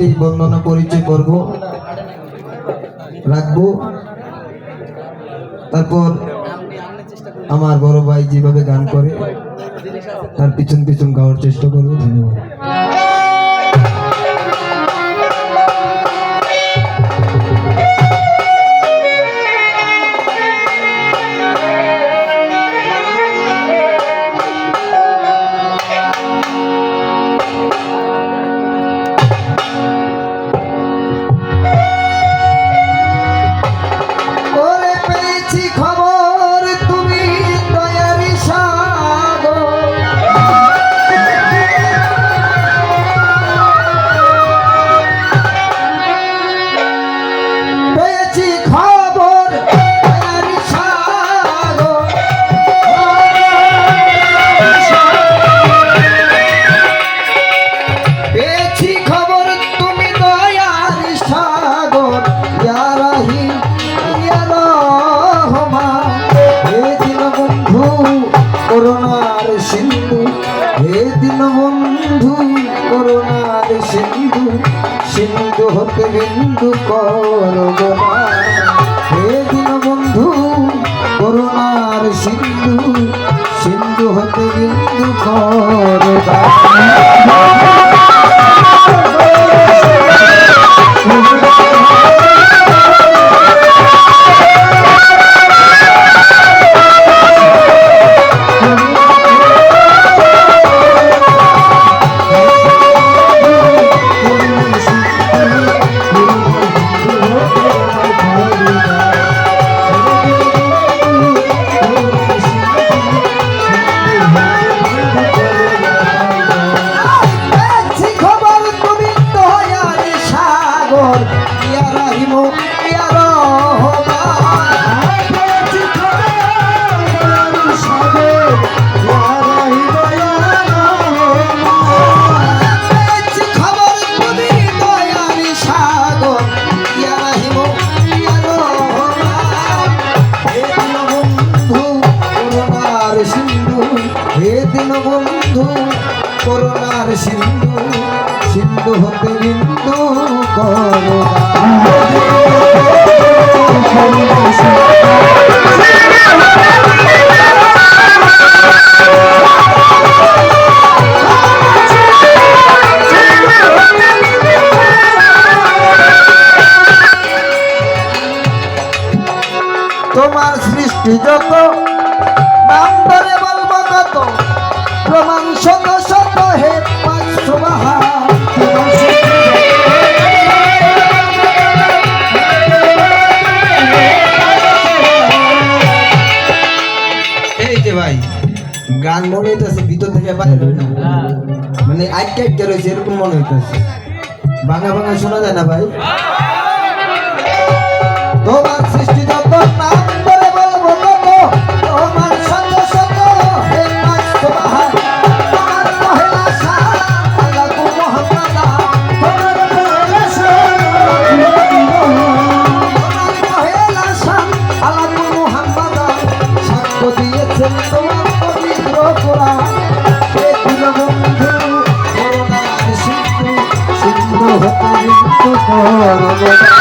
একটি বর্ণনা পরিচয় করব, রাখবো। তারপর আমার বড় ভাই যেভাবে গান করে তার পিছন পিছন গাওয়ার চেষ্টা করবো। ধন্যবাদ। করুণার সিন্ধু হে দীনবন্ধু, করুণার সিন্ধু, সিন্ধু হতে বিন্দু করো না। হে দীনবন্ধু করুণার সিন্ধু, সিন্ধু হতে বিন্দু করো না। হে দীনবন্ধু করুণার সিন্ধু, সিন্ধু হতে বিন্দু করো তোমার সৃষ্টি যত নাম ধরে বলবো কত, প্রমাণ শত শত হে পাঁচশো বাহা। এই যে ভাই গান মনে হইতেছে ভিতর থেকে বাইরে, মানে আটকে আটকে রয়েছে এরকম মনে হইতেছে, ভাঙা ভাঙা শোনা যায় না ভাই। তোমার সৃষ্টি যত নাম ধরে বলবো কত, তোমার শত শত হে পাঁচশো বাহা। তোমার পহেলা শাহ আল্লাহু মুহাম্মদ, তোমার পহেলা শাহ আল্লাহু মুহাম্মদ, সাক্ষ্য দিয়েছেন তোমার পবিত্র কোরআন। হে দীনবন্ধু করুণার সিন্ধু, সিন্ধু হতে বিন্দু করো না।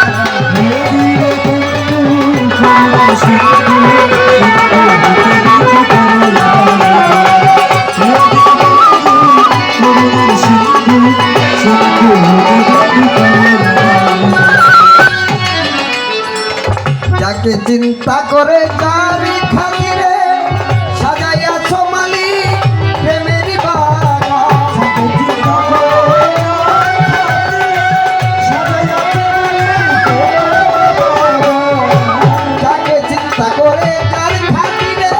যাকে চিন্তা করে যারি খাতিরে সাজাইয়াছো মালি প্রেমেরই বাগান, যাকে চিন্তা করে যারি খাতিরে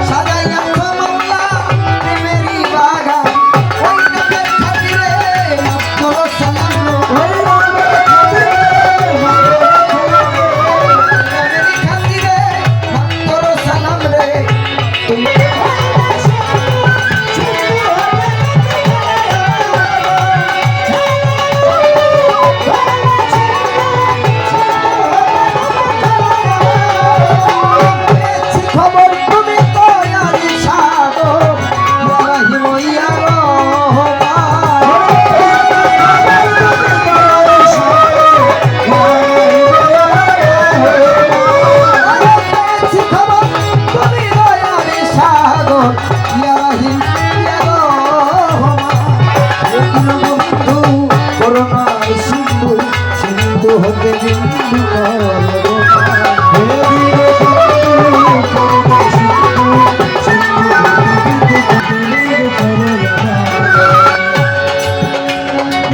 সাজাইয়াছো মাল্লা প্রেমেরই বাগান, ওই নামের খাতিরে মাত্র সালাম, ওই নামের খাতিরে সালাম।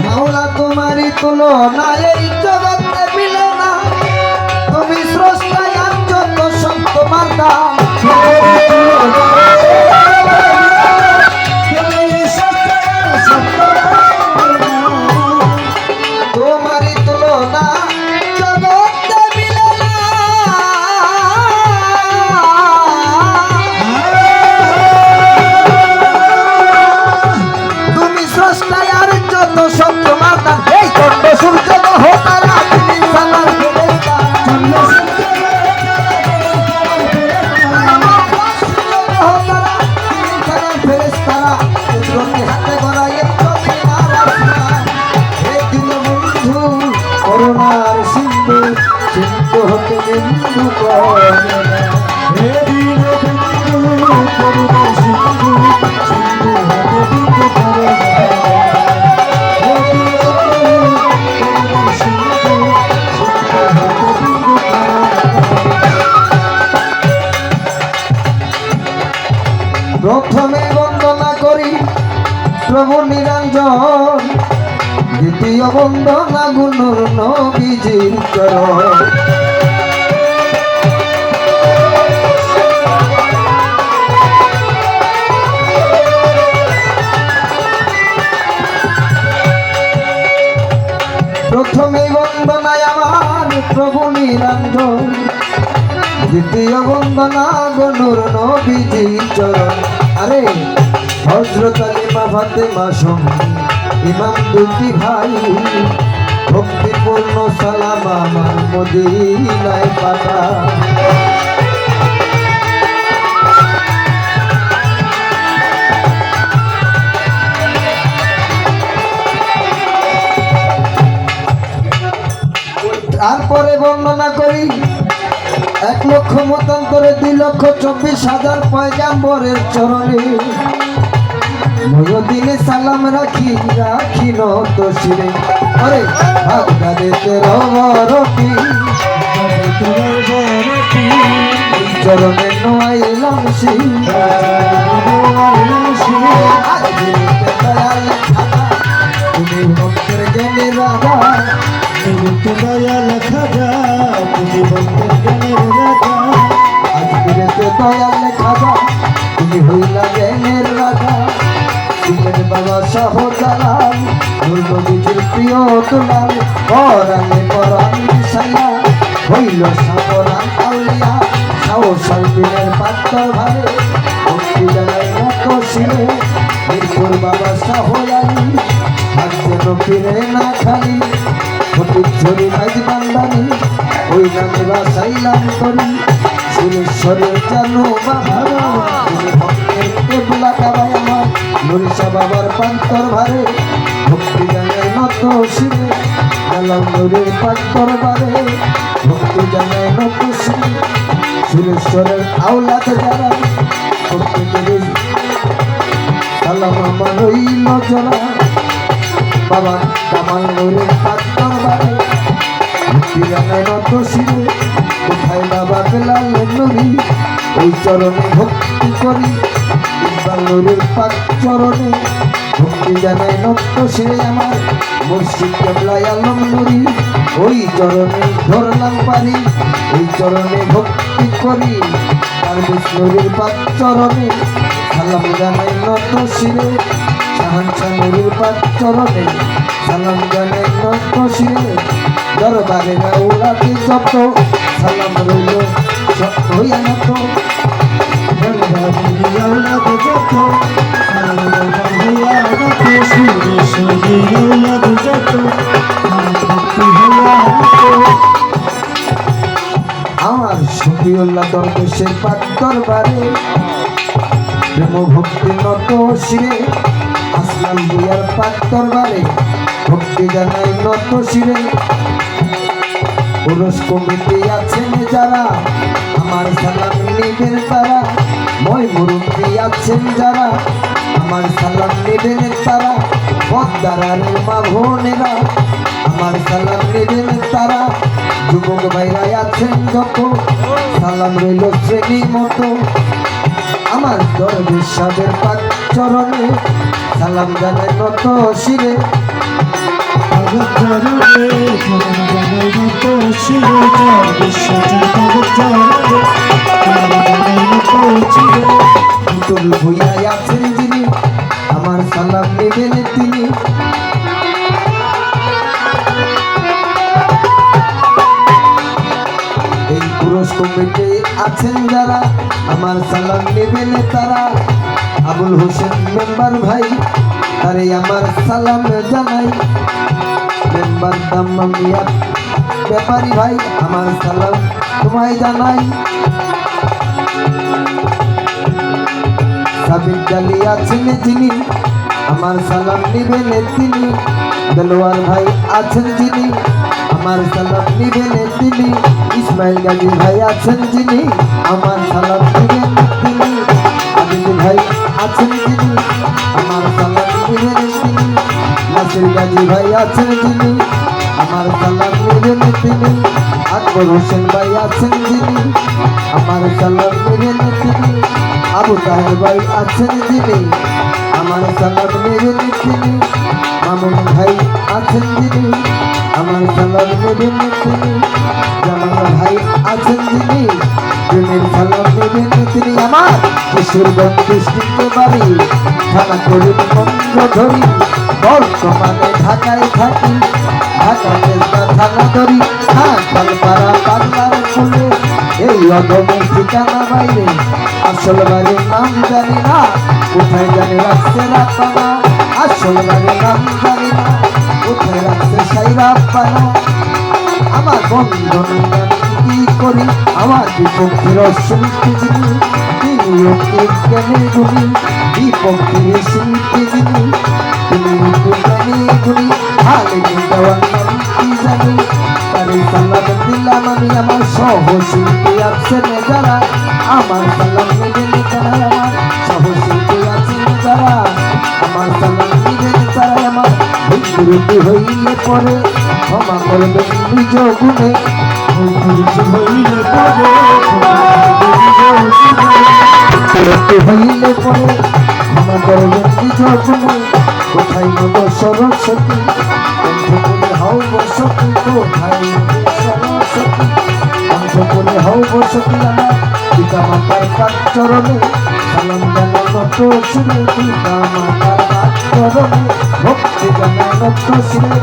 মাওলা তোমারই তুলনা এই জগতে মিলে না, তুমি স্রষ্টা আর যত সব তোমার দাম। তোমারই তুলনা জগতে মিলে না, তুমি স্রষ্টা আর যত সব তোমার দাম। এই চন্দ্র সূর্য গ্রহ তারা তুমি সালার ফেরেশতা, ফেরেশতারা কুদরতি হাতে গড়া এক জমিন আর আসমান। হে দীনবন্ধু করুণার সিন্ধু, সিন্ধু হতে বিন্দু করে না। হে দীনবন্ধু করুণার সিন্ধু, সিন্ধু হতে বিন্দু করে না। হে দীনবন্ধু করুণার সিন্ধু, সিন্ধু হতে বিন্দু করে না। প্রথমে বন্দনা করি প্রভু নিরঞ্জন, দ্বিতীয় বন্দনা গুণুর নবীজির চরণ। প্রথমে বন্দনায় আমার প্রভু নিরঞ্জন, দ্বিতীয় বন্দনা গনুর নবীজি চরণ। আরে হযরত আলী মা ফাতেমা সঙ্গে ইমাম দুটি ভাই, ভক্তিপূর্ণ সালাম আমার মদিনায় পাঠা। তারপরে বর্ণনা করি 1,00,000 মতান্তরে 2,24,000 পয়গাম্বরের চরণে ময়দিনে সালাম রাখি রাখি নত শিরে। আরে বাগদাদেতে রবরতি চরণে নোয়াইলাম শি, তুমি ভক্তের জ্ঞানী রাধা, দয়াল খাজা, তুমি ভক্তের জ্ঞানের রাধা। আজকের দয়াল খাজা, তুমি হইলা জ্ঞানের রাধা। ছিলেন বাবা শাহজালাল, নবীজির প্রিয় দুলাল। পরাণে পরাণ মিশাইয়া হইল সাপরান আউলিয়া। সাহসাল দিনের পাত্র ভারে ভক্তি জানাই মত শিরে। মিরপুর বাবা শাহজালি আজ যেন ফিরে না খালি। ফটিকছড়ি মাঝ বান্দানি ওই নামে বাসাইলাম করি। সুরেশ্বরের জানো বাবা, তুমি ভক্তের কেবলা কাবায় আমার। নুরিশা বাবার পান্তর ভারে ভক্তি জানাই নত শিরে। গেলাম নুরের পান্তর ভারে ভক্তি জানাই নত শিরে। সুরেশ্বরের আওলাদ যারা প্রত্যেকের সালাম আমার রইল জোড়া। বাবা কামাল নুরের পান্তর ভারে ভক্তি জানাই নত শিরে। কোথায় বাবা বেলাল নুরি, ওই চরণে ভক্তি করি। ইকবাল নুরের পাক চরণে ভক্তি জানাই নত শিরে আমার। মুর্শিদ কেবলাই আলম নুরি, ওই চরণে ধরলাম পারি। ওই চরণে ভক্তি করি। পারভেজ নুরের পাক চরণে সালাম জানাই নত শিরে। শাহানশাহ নুরের পাক চরণে সালাম জানাই নত শিরে। দরবারে রাউলাতে যত সালাম রইল হইয়া নত। দরবারে রাউলাতে যত সালাম হইয়া নত। সুরেশ্বরী রাউলাতে যত ভক্তি হইয়া নত। আমার শফিউল্লাহ দরবেশের পাক দরবারে প্রেম ভক্তি নত শিরে। আসলাম বুয়ার পাক দরবারে ভক্তি জানাই নত শিরে। পুরুষ কমিটি আছেন যারা আমার সালাম নিবেন তারা। মই মুরব্বী আছেন যারা আমার সালাম নিবেন তারা। পদ্মারের মা বোনেরা আমার সালাম নেবেন তারা যুবক ভাইরা আছেন যত সালাম রইল শ্রেণীর মতো আমার দরবেশ সাহেবের পাক চরণে সালাম জানাই নত শিরে তুমি ভুইয়া আছেন যিনি আমার সালাম নেবেন তিনি এই পুরুষ কমিটি আছেন যারা আমার সালাম নেবেন তারা আবুল হোসেন মেম্বার ভাই তারে আমার সালাম জানাই মেম্বার দাম্মা মিয়া ব্যাপারী ভাই আমার সালাম তোমায় জানাই সাবির ডালি আছেন যিনি আমার সালাম নিবেন তিনি দেলোয়ার ভাই আছেন যিনি আমার সালাম নিবেন তিনি ইসমাইল গাজী ভাই আছেন যিনি আমার সালাম নিবেন তিনি আদিল ভাই আছেন যিনি আমার সালাম নিবেন তিনি নাসির গাজী ভাই আছেন যিনি আমার সালাম নিবেন তিনি আকবর হোসেন ভাই আছেন যিনি আমার সালাম নিবেন তিনি আবু তাহের ভাই আছেন যিনি আমার সালাম নেবেন তিনি মামুন ভাই আছেন যিনি আমার সালাম নেবেন তিনি জামাল ভাই আছেন যিনি প্রেমের সালাম নেবেন তিনি আমার কিশোরগঞ্জ ডিস্ট্রিক্টে বাড়ি থানা করিম মন্দ ধরি বর্তমানে ঢাকায় থাকি ঢাকা চেষ্টা থানা ধরি খালপাড়া বাংলার ফুলে এই অদমের ঠিকানা বাইরে আসল বাড়ির নাম জানি না কোথায় জানি রাখছে রাপানা আসল বাড়ির নাম জানি না কোথায় রাখছে সাই রাপানা আমার বন্ধন কি করি আমার বিপক্ষের অসুবিধে যিনি তিনি জ্ঞানের গুণী বিপক্ষের শিল্পী যিনি তিনি জ্ঞানের গুণী হালে দেওয়ার নাম কি জানি তারে সালাম দিলাম আমি আমার সহশিল্পী আছেন যারা আমার সালাম নেবেন তারা আমার সহশিল্পী আছেন যারা আমার সালাম নেবেন তারা আমার বিরতি হইলে পরে ক্ষমা করবেন নিজ গুণে হইলে পরে ক্ষমা করবেন নিজ গুণে কোথায় নব সরস্বতী কণ্ঠপুরে হও বসতি কোথায় সরস্বতী কণ্ঠপুরে হও বসতি আমার পিতা মাতার পাক চরণে সালাম জানানত শুনে পিতা মাতার পাক চরণে ভক্তি জানানত শুনে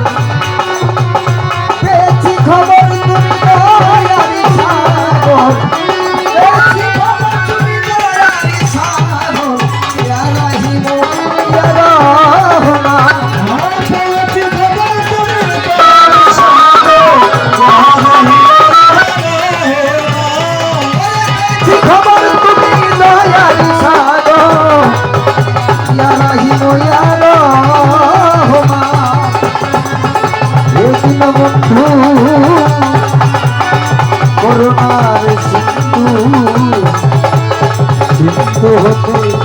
পেয়েছি খবর তুমি দয়ারি সাগর পেয়েছি খবর তুমি দয়ারি সাগর ইয়া রাহিম ইয়া রহমান পেয়েছি খবর তুমি দয়ারি সাগর পেয়েছি খবর তুমি দয়ারি সাগর ইয়া রাহিম ইয়া রহমান বন্ধু করুণার সিন্ধু সিন্ধু হতে